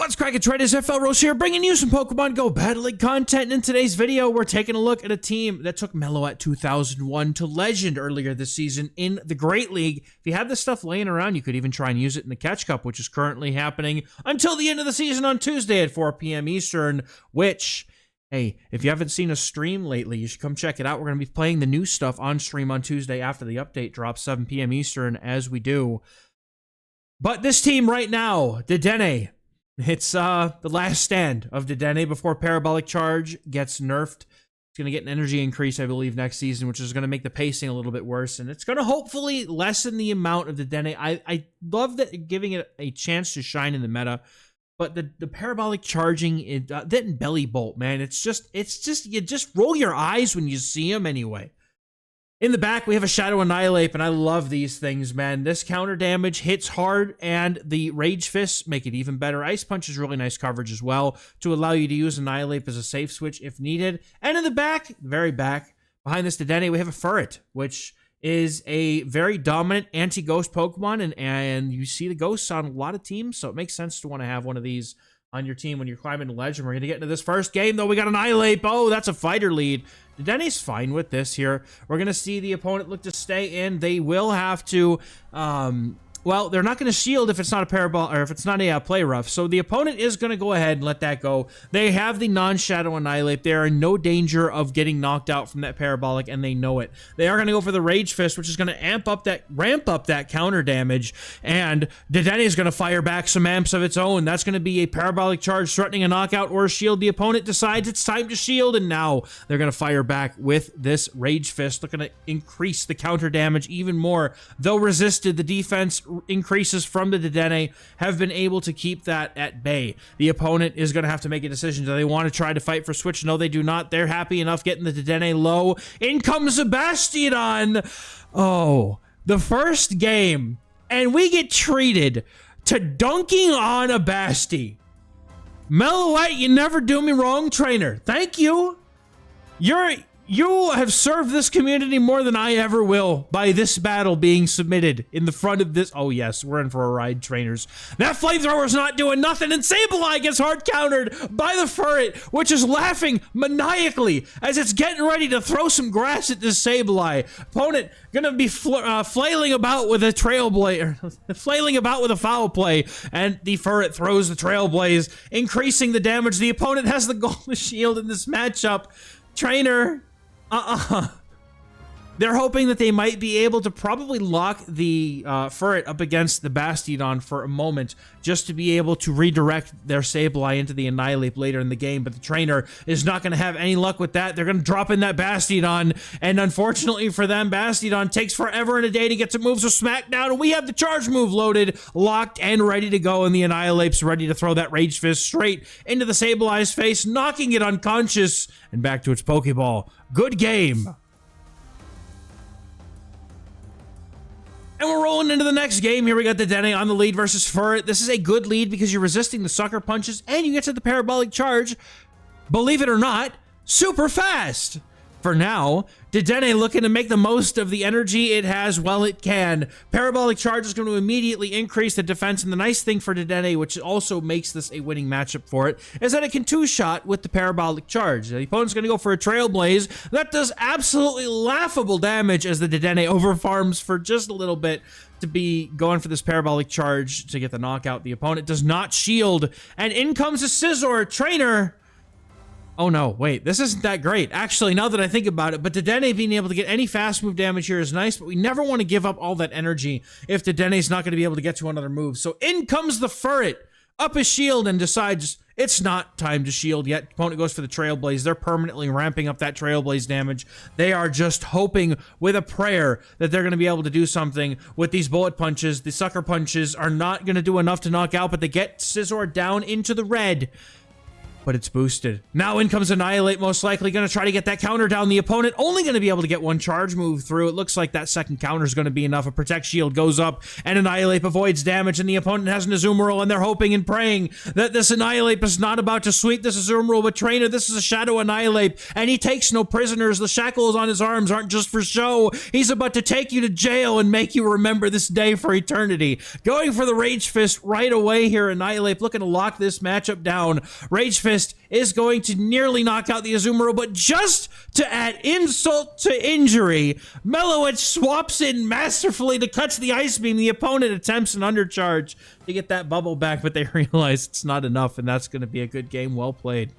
What's cracking, traders? XehrFelrose here, bringing you some Pokemon GO Battle League content. And in today's video, we're taking a look at a team that took Mellow 2001 to Legend earlier this season in the Great League. If you have this stuff laying around, you could even try and use it in the Catch Cup, which is currently happening until the end of the season on Tuesday at 4 p.m. Eastern, which... hey, if you haven't seen a stream lately, you should come check it out. We're going to be playing the new stuff on stream on Tuesday after the update drops, 7 p.m. Eastern, as we do. But this team right now, Dedenne, it's the last stand of Dedenne before Parabolic Charge gets nerfed. It's going to get an energy increase, I believe, next season, which is going to make the pacing a little bit worse. And it's going to hopefully lessen the amount of Dedenne. I love that, giving it a chance to shine in the meta. But the parabolic charging, that belly bolt, man, it's just, you just roll your eyes when you see them anyway. In the back, we have a Shadow Annihilate, and I love these things, man. This counter damage hits hard, and the Rage Fists make it even better. Ice Punch is really nice coverage as well to allow you to use Annihilate as a safe switch if needed. And in the back, the very back, behind this Dedenne, we have a Furret, which is a very dominant anti-ghost Pokemon, and you see the ghosts on a lot of teams, so it makes sense to want to have one of these on your team when you're climbing the Legend. We're going to get into this first game, though. We got Annihilate. Oh, that's a fighter lead. Dedenne's fine with this here. We're going to see the opponent look to stay in. They will have to... well, they're not going to shield if it's not a parabol, or if it's not a play rough. So the opponent is going to go ahead and let that go. They have the non-Shadow Annihilate. They are in no danger of getting knocked out from that parabolic, and they know it. They are going to go for the Rage Fist, which is going to ramp up that counter damage. And Dedenne is going to fire back some amps of its own. That's going to be a Parabolic Charge threatening a knockout or a shield. The opponent decides it's time to shield, and now they're going to fire back with this Rage Fist, looking to increase the counter damage even more. Though resisted, the defense increases from the Dedenne, have been able to keep that at bay. The opponent is going to have to make a decision. Do they want to try to fight for switch? No, they do not. They're happy enough getting the Dedenne low. In comes the Bastiodon. Oh, the first game, and we get treated to dunking on a Basti. Mellowette, you never do me wrong, trainer. Thank you. You have served this community more than I ever will by this battle being submitted in the front of this. Oh, yes, we're in for a ride, trainers. That Flamethrower's not doing nothing, and Sableye gets hard countered by the Furret, which is laughing maniacally as it's getting ready to throw some grass at this Sableye. Opponent gonna be flailing about with a Trailblaze, flailing about with a foul play, and the Furret throws the Trailblaze, increasing the damage. The opponent has the Golden Shield in this matchup. Trainer... They're hoping that they might be able to probably lock the Furret up against the Bastiodon for a moment, just to be able to redirect their Sableye into the Annihilate later in the game. But the trainer is not going to have any luck with that. They're going to drop in that Bastiodon, and unfortunately for them, Bastiodon takes forever and a day to get to moves with Smackdown, and we have the charge move loaded, locked, and ready to go, and the Annihilate's ready to throw that Rage Fist straight into the Sableye's face, knocking it unconscious and back to its Pokeball. Good game. And we're rolling into the next game. Here we got Dedenne on the lead versus Furret. This is a good lead because you're resisting the sucker punches and you get to the Parabolic Charge, believe it or not, super fast. For now, Dedenne looking to make the most of the energy it has while it can. Parabolic Charge is going to immediately increase the defense, and the nice thing for Dedenne, which also makes this a winning matchup for it, is that it can two-shot with the Parabolic Charge. The opponent's going to go for a Trailblaze. That does absolutely laughable damage as the Dedenne overfarms for just a little bit to be going for this Parabolic Charge to get the knockout. The opponent does not shield, and in comes a Scizor. Trainer... oh no, wait, this isn't that great. Actually, now that I think about it, but Dedenne being able to get any fast move damage here is nice, but we never want to give up all that energy if Dedenne's not going to be able to get to another move. So in comes the Furret, up his shield, and decides it's not time to shield yet. Opponent goes for the Trailblaze. They're permanently ramping up that Trailblaze damage. They are just hoping with a prayer that they're going to be able to do something with these bullet punches. The sucker punches are not going to do enough to knock out, but they get Scizor down into the red. but it's boosted. Now in comes Annihilate, most likely going to try to get that counter down. The opponent only going to be able to get one charge move through. It looks like that second counter is going to be enough. A Protect Shield goes up, and Annihilate avoids damage, and the opponent has an Azumarill, and they're hoping and praying that this Annihilate is not about to sweep this Azumarill, but Trainer, this is a Shadow Annihilate, and he takes no prisoners. The shackles on his arms aren't just for show. He's about to take you to jail and make you remember this day for eternity. Going for the Rage Fist right away here, Annihilate looking to lock this matchup down. Rage Fist is going to nearly knock out the Azumarill, but just to add insult to injury, Meloette swaps in masterfully to catch the Ice Beam. The opponent attempts an undercharge to get that bubble back, but they realize it's not enough, and that's going to be a good game. Well played.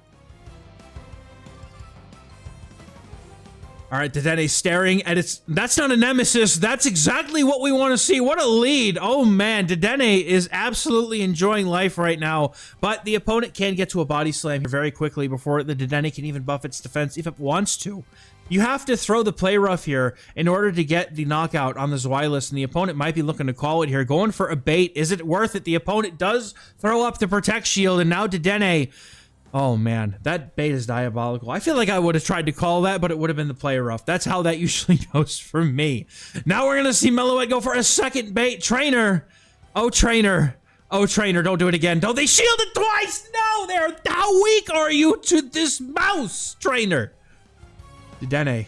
All right, Dedenne staring at its... That's not a nemesis. That's exactly what we want to see. What a lead. Oh, man. Dedenne is absolutely enjoying life right now. But the opponent can get to a body slam here very quickly before the Dedenne can even buff its defense if it wants to. You have to throw the play rough here in order to get the knockout on the Zweilous, and the opponent might be looking to call it here. Going for a bait. Is it worth it? The opponent does throw up the Protect Shield, and now Dedenne... Oh, man, that bait is diabolical. I feel like I would have tried to call that, but it would have been the play rough. That's how that usually goes for me. Now we're going to see Meloette go for a second bait. Trainer. Oh, Trainer. Oh, Trainer, don't do it again. Don't they shield it twice? No, there. How weak are you to this mouse, Trainer? Dedenne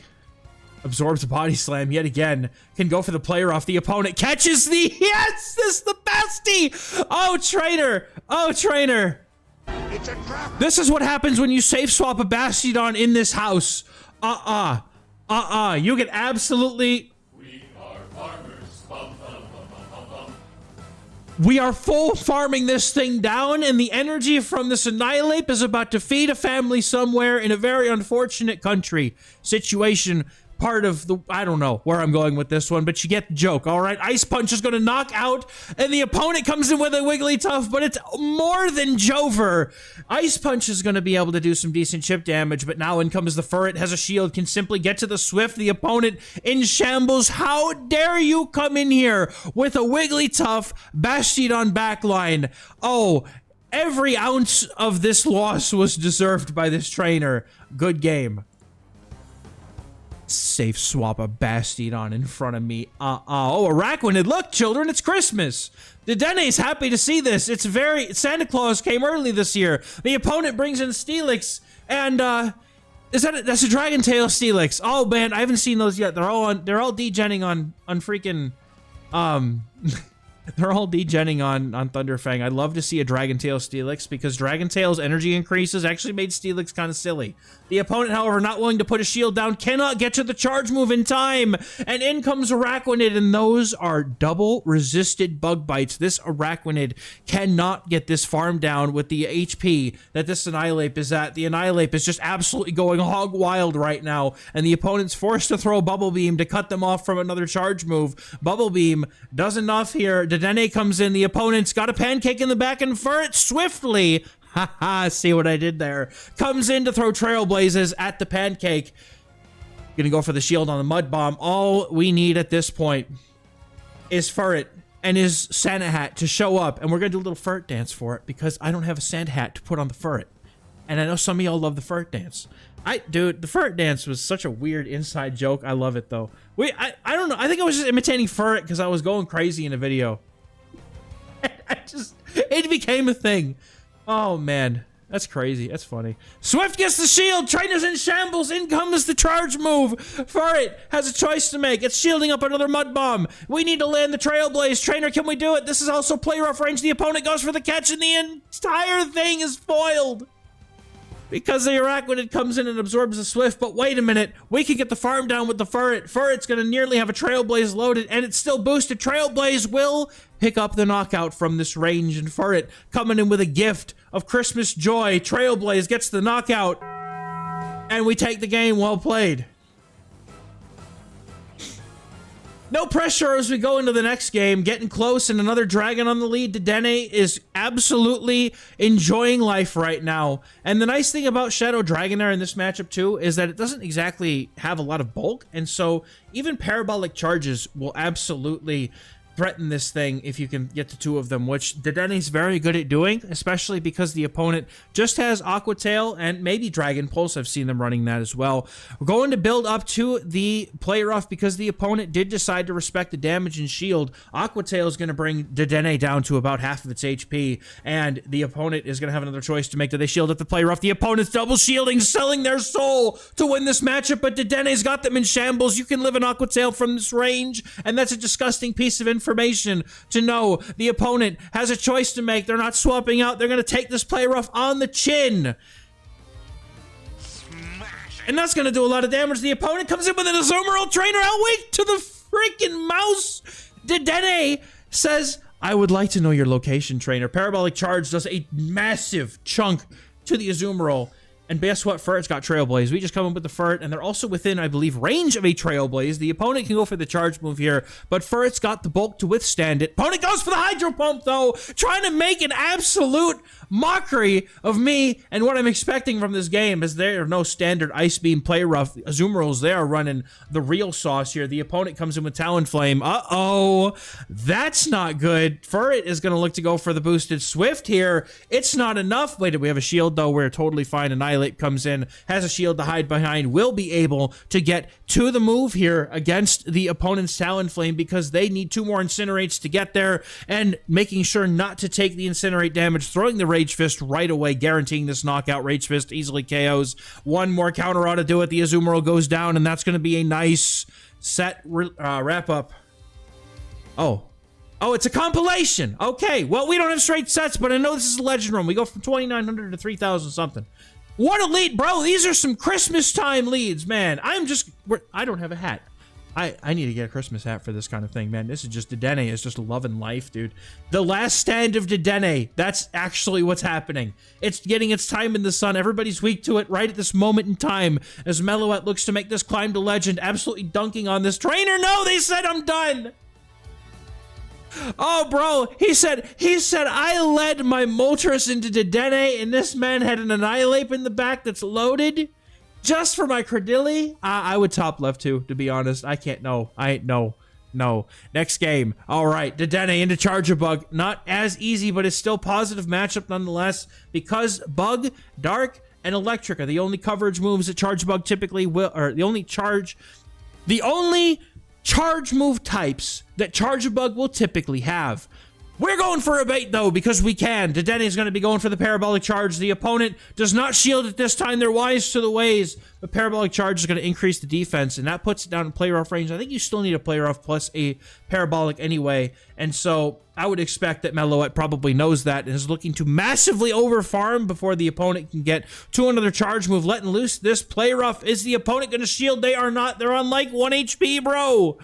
absorbs a body slam yet again. Can go for the play rough. The opponent catches the... Yes, this is the bestie. Oh, Trainer. Oh, Trainer. It's a trap. This is what happens when you safe swap a Bastiodon in this house. You get absolutely... We are farmers. Bum, bum, bum, bum, bum, bum. We are full farming this thing down, and the energy from this Annihilate is about to feed a family somewhere in a very unfortunate country situation. Part of the... I don't know where I'm going with this one, but you get the joke, all right? Ice Punch is going to knock out, and the opponent comes in with a Wigglytuff, but it's more than Jover. Ice Punch is going to be able to do some decent chip damage, but now in comes the Furret, has a shield, can simply get to the Swift. The opponent in shambles. How dare you come in here with a Wigglytuff Bastiodon backline? Oh, every ounce of this loss was deserved by this trainer. Good game. Safe swap a Bastiodon in front of me. Oh, Araquanid. Look, children, it's Christmas. Dedenne's happy to see this. It's very... Santa Claus came early this year. The opponent brings in Steelix, and, that's a Dragon Tail Steelix. Oh, man, I haven't seen those yet. They're all degenning on freaking, they're all degenning on Thunderfang. I'd love to see a Dragon Tail Steelix because Dragon Tail's energy increases actually made Steelix kind of silly. The opponent, however, not willing to put a shield down, cannot get to the charge move in time. And in comes Araquanid, and those are double resisted bug bites. This Araquanid cannot get this farm down with the HP that this Annihilate is at. The Annihilate is just absolutely going hog wild right now, and the opponent's forced to throw Bubble Beam to cut them off from another charge move. Bubble Beam does enough here. Dedenne comes in. The opponent's got a pancake in the back, and Furret swiftly... Haha, see what I did there. Comes in to throw Trailblazes at the pancake. Gonna go for the shield on the Mud Bomb. All we need at this point is Furret and his Santa hat to show up. And we're gonna do a little Furret dance for it because I don't have a Santa hat to put on the Furret. And I know some of y'all love the Furret dance. Dude, the Furret dance was such a weird inside joke. I love it though. I don't know. I think I was just imitating Furret because I was going crazy in a video. It became a thing. Oh, man. That's crazy. That's funny. Swift gets the shield. Trainer's in shambles. In comes the charge move. Furret has a choice to make. It's shielding up another Mud Bomb. We need to land the Trailblaze. Trainer, can we do it? This is also play rough range. The opponent goes for the catch, and the entire thing is foiled. Because the Araquanid comes in and absorbs the Swift, but wait a minute, we can get the farm down with the Furret. Furret's gonna nearly have a Trailblaze loaded, and it's still boosted. Trailblaze will pick up the knockout from this range, and Furret coming in with a gift of Christmas joy. Trailblaze gets the knockout, and we take the game. Well played. No pressure as we go into the next game. Getting close, and another dragon on the lead. Dedenne is absolutely enjoying life right now. And the nice thing about Shadow Dragonair in this matchup too is that it doesn't exactly have a lot of bulk, and so even parabolic charges will absolutely threaten this thing if you can get the two of them, which Dedenne's very good at doing, especially because the opponent just has Aqua Tail and maybe Dragon Pulse. I've seen them running that as well. We're going to build up to the play rough because the opponent did decide to respect the damage and shield. Aqua Tail is going to bring Dedenne down to about half of its HP, and the opponent is going to have another choice to make. Do they shield at the play rough? The opponent's double shielding, selling their soul to win this matchup, but Dedenne's got them in shambles. You can live an Aqua Tail from this range, and that's a disgusting piece of information to know. The opponent has a choice to make. They're not swapping out. They're going to take this play rough on the chin. And that's going to do a lot of damage. The opponent comes in with an Azumarill trainer out. Wait to the freaking mouse. Dedenne says, I would like to know your location, trainer. Parabolic Charge does a massive chunk to the Azumarill. And guess what? Ferret's got Trailblaze. We just come in with the Ferret, and they're also within, I believe, range of a Trailblaze. The opponent can go for the charge move here, but Ferret's got the bulk to withstand it. Opponent goes for the Hydro Pump, though, trying to make an absolute mockery of me and what I'm expecting from this game, as there are no standard Ice Beam play rough. Azumarills, they are running the real sauce here. The opponent comes in with Talonflame. Uh-oh, that's not good. Ferret is going to look to go for the boosted Swift here. It's not enough. Wait, we have a shield, though. We're totally fine. Annihilate comes in, has a shield to hide behind, will be able to get to the move here against the opponent's Talonflame because they need 2 more Incinerates to get there, and making sure not to take the Incinerate damage, throwing the Rage Fist right away, guaranteeing this knockout. Rage Fist easily KOs. 1 more counter auto to do it. The Azumarill goes down, and that's going to be a nice set wrap up. Oh, it's a compilation. Okay, well, we don't have straight sets, but I know this is a Legend run. We go from 2,900 to 3,000 something. What a lead, bro. These are some Christmas time leads, man. I don't have a hat. I need to get a Christmas hat for this kind of thing, man. This is just, Dedenne is just loving life, dude. The last stand of Dedenne. That's actually what's happening. It's getting its time in the sun. Everybody's weak to it right at this moment in time as Meloette looks to make this climb to Legend, absolutely dunking on this trainer. No, they said I'm done. Oh, bro, he said, I led my Moltres into Dedenne, and this man had an Annihilate in the back that's loaded just for my Credilli. I would top left too, to be honest. I can't, no. Next game. All right, Dedenne into Charjabug. Not as easy, but it's still positive matchup nonetheless because Bug, Dark, and Electric are the only coverage moves that Charjabug typically will, or the only charge move types that Charjabug will typically have. We're going for a bait, though, because we can. Dedenne is going to be going for the Parabolic Charge. The opponent does not shield it this time. They're wise to the ways. The Parabolic Charge is going to increase the defense, and that puts it down in play rough range. I think you still need a play rough plus a Parabolic anyway, and so I would expect that Meloette probably knows that and is looking to massively over-farm before the opponent can get to another charge move. Letting loose this play rough. Is the opponent going to shield? They are not. They're on like 1 HP, bro.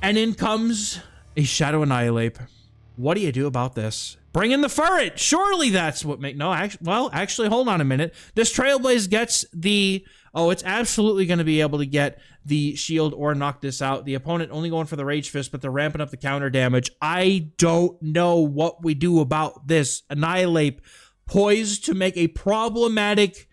And in comes a Shadow Annihilate. What do you do about this? Bring in the Ferret. Surely that's what make... No, actually, hold on a minute. This Trailblaze gets the... Oh, it's absolutely going to be able to get the shield or knock this out. The opponent only going for the Rage Fist, but they're ramping up the counter damage. I don't know what we do about this. Annihilate poised to make a problematic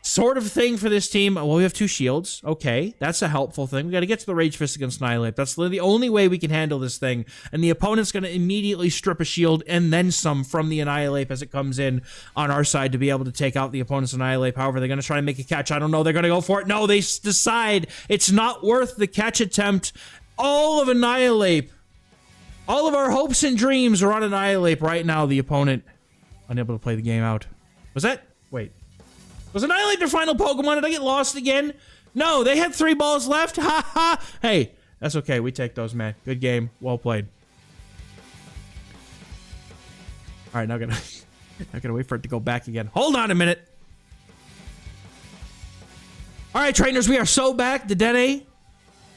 sort of thing for this team. Well, we have 2 shields. Okay, that's a helpful thing. We got to get to the Rage Fist against Annihilate. That's the only way we can handle this thing. And the opponent's going to immediately strip a shield and then some from the Annihilate as it comes in on our side to be able to take out the opponent's Annihilate. However, they're going to try and make a catch. I don't know. They're going to go for it. No, they decide it's not worth the catch attempt. All of Annihilate. All of our hopes and dreams are on Annihilate right now. The opponent unable to play the game out. Was that? Wait. Was Annihilate their final Pokemon? Did I get lost again? No, they had 3 balls left. Ha ha. Hey, that's okay. We take those, man. Good game. Well played. All right, now I gotta wait for it to go back again. Hold on a minute. All right, trainers, we are so back. Dedenne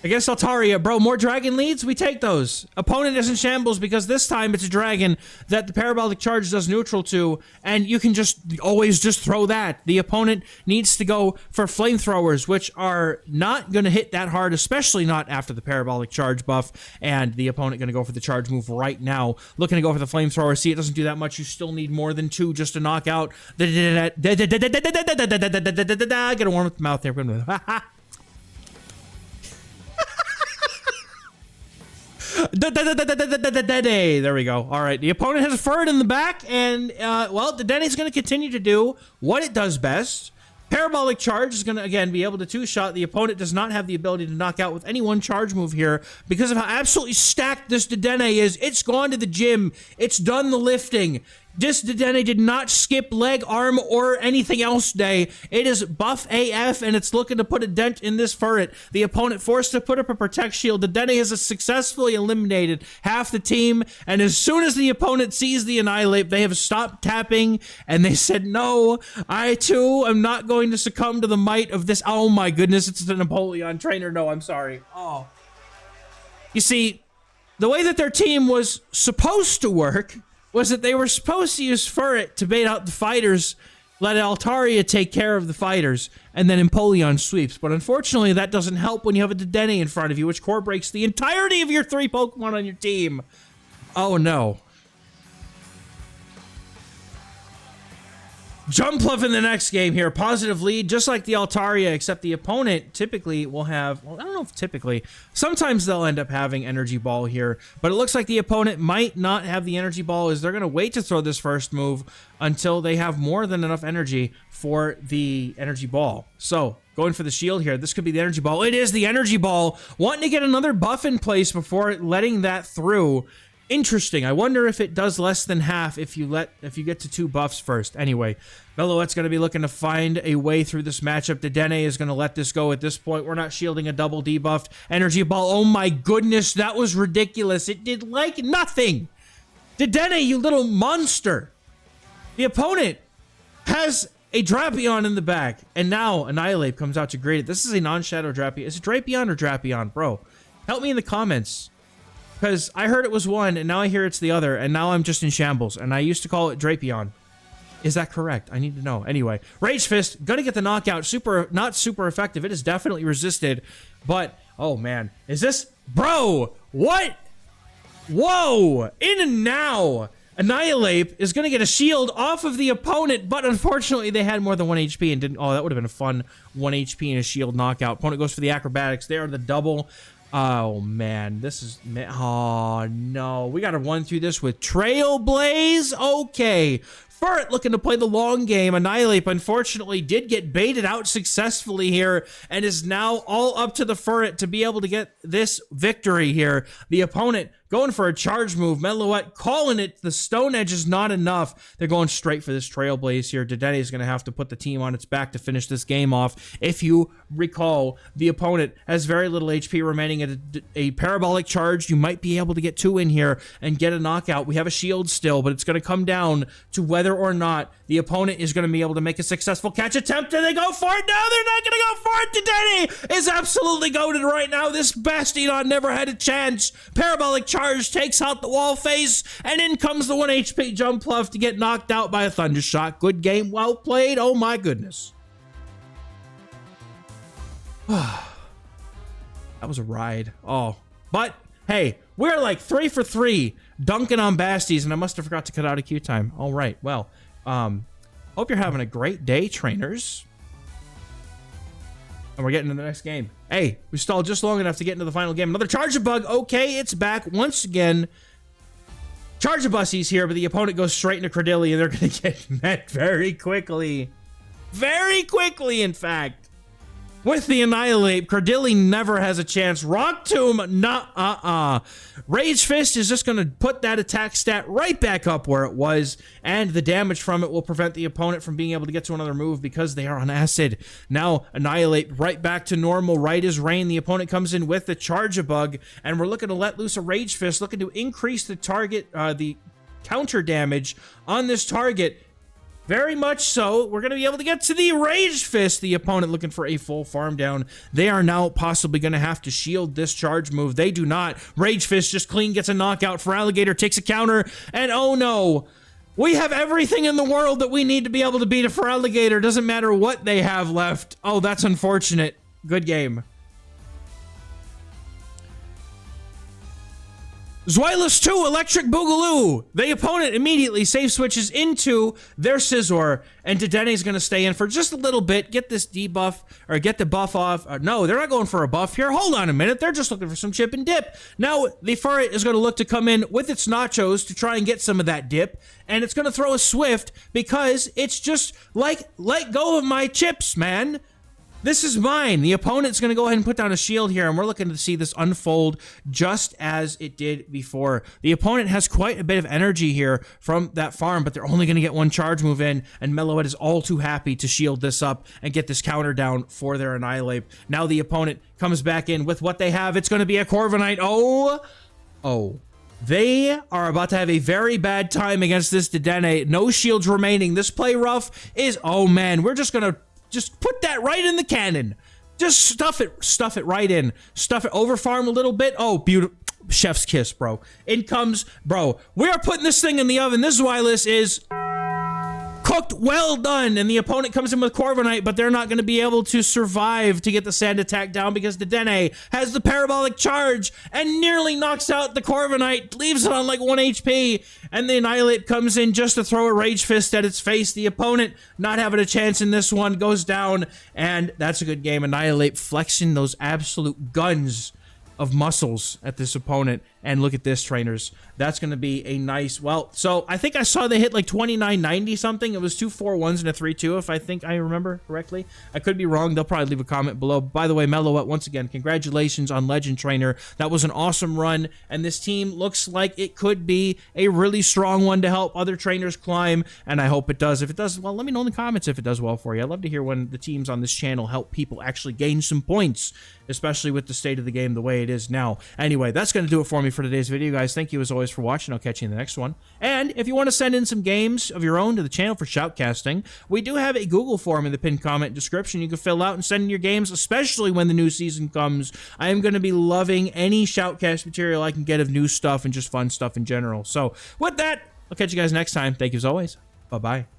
against Altaria. Bro, more dragon leads? We take those. Opponent is in shambles because this time it's a dragon that the Parabolic Charge does neutral to, and you can just always just throw that. The opponent needs to go for Flamethrowers, which are not going to hit that hard, especially not after the Parabolic Charge buff, and the opponent going to go for the charge move right now. Looking to go for the Flamethrower. See, it doesn't do that much. You still need more than 2 just to knock out. Get a warm up the mouth there. Dedenne. There we go. All right. The opponent has a Furret in the back, and, well, Dedenne is going to continue to do what it does best. Parabolic Charge is going to, again, be able to two-shot. The opponent does not have the ability to knock out with any one charge move here because of how absolutely stacked this Dedenne is. It's gone to the gym. It's done the lifting. This Dedenne did not skip leg, arm, or anything else day. It is buff AF, and it's looking to put a dent in this Furret. The opponent forced to put up a Protect Shield. Dedenne has successfully eliminated half the team, and as soon as the opponent sees the Annihilate, they have stopped tapping, and they said, no, I too am not going to succumb to the might of this. Oh my goodness, it's the Napoleon trainer. No, I'm sorry. Oh. You see, the way that their team was supposed to work was that they were supposed to use Furret to bait out the fighters, let Altaria take care of the fighters, and then Empoleon sweeps. But unfortunately, that doesn't help when you have a Dedenne in front of you, which core breaks the entirety of your 3 Pokemon on your team. Oh no. Jumpluff in the next game here. Positive lead, just like the Altaria, except the opponent typically will have, well, I don't know if typically, sometimes they'll end up having Energy Ball here, but it looks like the opponent might not have the Energy Ball as they're going to wait to throw this first move until they have more than enough energy for the Energy Ball. So, going for the shield here. This could be the Energy Ball. It is the Energy Ball. Wanting to get another buff in place before letting that through. Interesting. I wonder if it does less than half if you get to 2 buffs first. Anyway, Meloette's going to be looking to find a way through this matchup. Dedenne is going to let this go at this point. We're not shielding a double debuffed Energy Ball. Oh my goodness, that was ridiculous. It did like nothing. Dedenne, you little monster. The opponent has a Drapion in the back, and now Annihilate comes out to grade it. This is a non-shadow Drapion. Is it Drapion or Drapion? Bro, help me in the comments. Because I heard it was one, and now I hear it's the other, and now I'm just in shambles, and I used to call it Drapion. Is that correct? I need to know. Anyway, Rage Fist, gonna get the knockout. Not super effective. It is definitely resisted, but, oh man. Is this... Bro! What? Whoa! In and now! Annihilate is gonna get a shield off of the opponent, but unfortunately they had more than 1 HP and didn't... Oh, that would have been a fun 1 HP and a shield knockout. Opponent goes for the acrobatics. They are the double... Oh, man. This is... Oh, no. We got to run through this with Trailblaze? Okay. Furret looking to play the long game. Annihilate, unfortunately, did get baited out successfully here and is now all up to the Furret to be able to get this victory here. The opponent going for a charge move. Meloette calling it. The Stone Edge is not enough. They're going straight for this Trailblaze here. Dedenne is going to have to put the team on its back to finish this game off. If you recall, the opponent has very little HP remaining at a parabolic charge. You might be able to get 2 in here and get a knockout. We have a shield still, but it's going to come down to whether or not the opponent is going to be able to make a successful catch attempt. Do they go for it? No, they're not going to go for it. Dedenne is absolutely goated right now. This Bastiodon never had a chance. Parabolic charge takes out the wall face, and in comes the 1 HP Jumpluff to get knocked out by a Thunder Shock. Good game, well played. Oh my goodness. That was a ride. Oh, but hey, we're like 3 for 3 dunking on Basties, and I must have forgot to cut out a queue time. All right, well, hope you're having a great day, trainers. And we're getting to the next game. Hey, we stalled just long enough to get into the final game. Another Charjabug. Okay, it's back once again. Charjabussies here, but the opponent goes straight into Credilli, and they're going to get met very quickly. Very quickly, in fact. With the Annihilate, Credilli never has a chance. Rock Tomb, Rage Fist is just going to put that attack stat right back up where it was, and the damage from it will prevent the opponent from being able to get to another move because they are on acid. Now, Annihilate right back to normal, right as rain. The opponent comes in with the Charjabug, and we're looking to let loose a Rage Fist, looking to increase the target, the counter damage on this target. Very much so. We're going to be able to get to the Rage Fist. The opponent looking for a full farm down. They are now possibly going to have to shield this charge move. They do not. Rage Fist just clean gets a knockout. Feraligatr takes a counter. And oh no. We have everything in the world that we need to be able to beat a Feraligatr. Doesn't matter what they have left. Oh, that's unfortunate. Good game. Zweilous 2, Electric Boogaloo. The opponent immediately safe switches into their Scizor, and Dedenne is going to stay in for just a little bit, get this debuff, or get the buff off. No, they're not going for a buff here. Hold on a minute. They're just looking for some chip and dip. Now, the Furret is going to look to come in with its Nachos to try and get some of that dip, and it's going to throw a Swift because it's just like, let go of my chips, man. This is mine. The opponent's going to go ahead and put down a shield here, and we're looking to see this unfold just as it did before. The opponent has quite a bit of energy here from that farm, but they're only going to get one charge move in, and Meloette is all too happy to shield this up and get this counter down for their Annihilate. Now the opponent comes back in with what they have. It's going to be a Corviknight. Oh. They are about to have a very bad time against this Dedenne. No shields remaining. This play rough is, oh man, we're just going to put that right in the cannon. Just stuff it right in. Stuff it, over farm a little bit. Oh, beautiful. Chef's kiss, bro. In comes, bro. We are putting this thing in the oven. This Zweilous is cooked, well done. And the opponent comes in with Corviknight, but they're not going to be able to survive to get the sand attack down because Dedenne has the parabolic charge and nearly knocks out the Corviknight, leaves it on like 1 HP, and the Annihilate comes in just to throw a Rage Fist at its face. The opponent not having a chance in this one, goes down, and that's a good game. Annihilate flexing those absolute guns of muscles at this opponent. And look at this, trainers. That's going to be a nice, well, so I think I saw they hit like 2990 something. It was 2 4-1s and a 3-2, if I think I remember correctly. I could be wrong. They'll probably leave a comment below. By the way, Meloette, once again, congratulations on Legend Trainer. That was an awesome run, and this team looks like it could be a really strong one to help other trainers climb, and I hope it does. If it does, well, let me know in the comments if it does well for you. I'd love to hear when the teams on this channel help people actually gain some points, especially with the state of the game the way it is now. Anyway, that's going to do it for me for today's video, guys. Thank you as always for watching. I'll catch you in the next one. And if you want to send in some games of your own to the channel for Shoutcasting, we do have a Google form in the pinned comment description you can fill out and send in your games, especially when the new season comes. I am going to be loving any Shoutcast material I can get of new stuff and just fun stuff in general. So with that, I'll catch you guys next time. Thank you as always. Bye-bye.